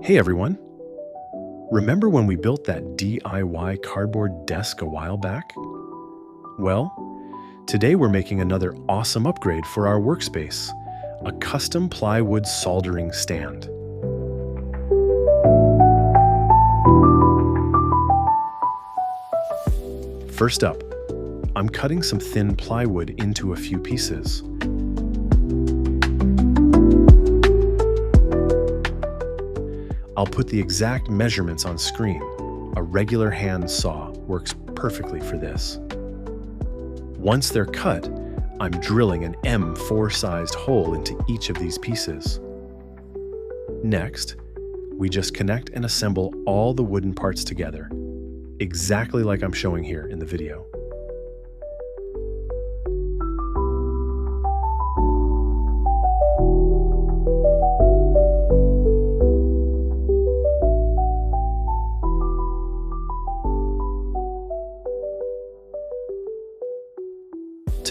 Hey everyone! Remember when we built that DIY cardboard desk a while back? Well, today we're making another awesome upgrade for our workspace, a custom plywood soldering stand. First up, I'm cutting some thin plywood into a few pieces. I'll put the exact measurements on screen. A regular hand saw works perfectly for this. Once they're cut, I'm drilling an M4-sized hole into each of these pieces. Next, we just connect and assemble all the wooden parts together, exactly like I'm showing here in the video.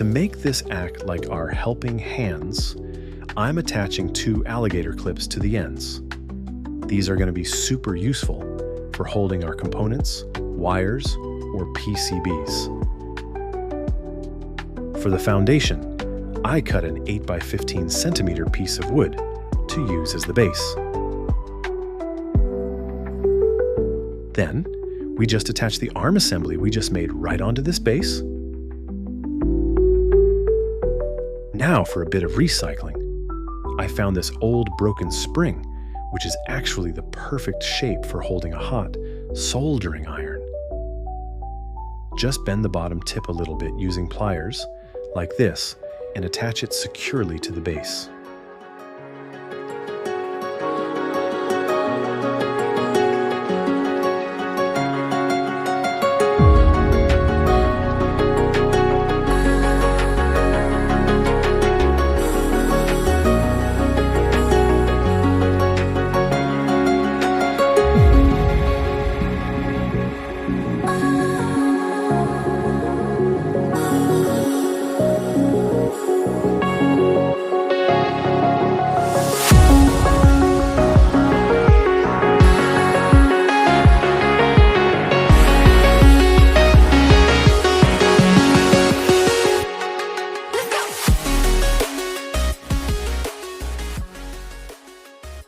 To make this act like our helping hands, I'm attaching two alligator clips to the ends. These are going to be super useful for holding our components, wires, or PCBs. For the foundation, I cut an 8 by 15 centimeter piece of wood to use as the base. Then, we just attach the arm assembly we just made right onto this base. Now for a bit of recycling. I found this old broken spring, which is actually the perfect shape for holding a hot soldering iron. Just bend the bottom tip a little bit using pliers, like this, and attach it securely to the base.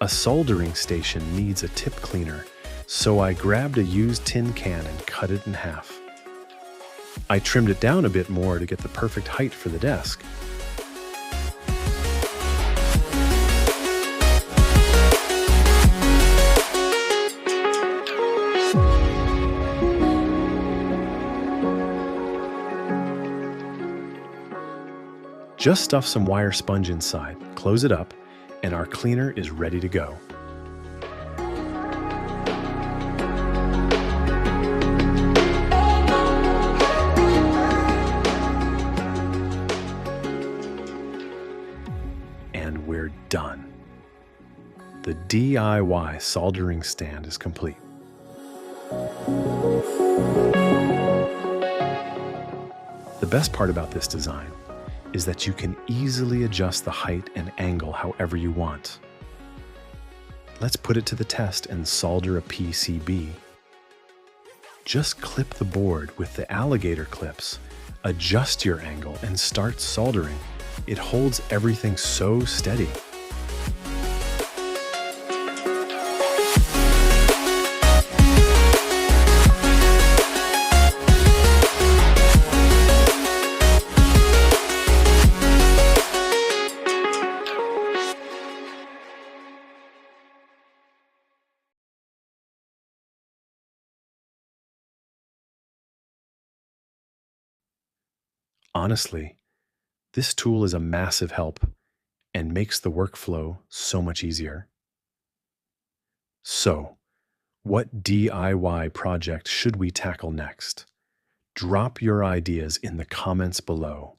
A soldering station needs a tip cleaner, so I grabbed a used tin can and cut it in half. I trimmed it down a bit more to get the perfect height for the desk. Just stuff some wire sponge inside, close it up, and our cleaner is ready to go. And we're done. The DIY soldering stand is complete. The best part about this design is that you can easily adjust the height and angle however you want. Let's put it to the test and solder a PCB. Just clip the board with the alligator clips, adjust your angle, and start soldering. It holds everything so steady. Honestly, this tool is a massive help and makes the workflow so much easier. So, what DIY project should we tackle next? Drop your ideas in the comments below.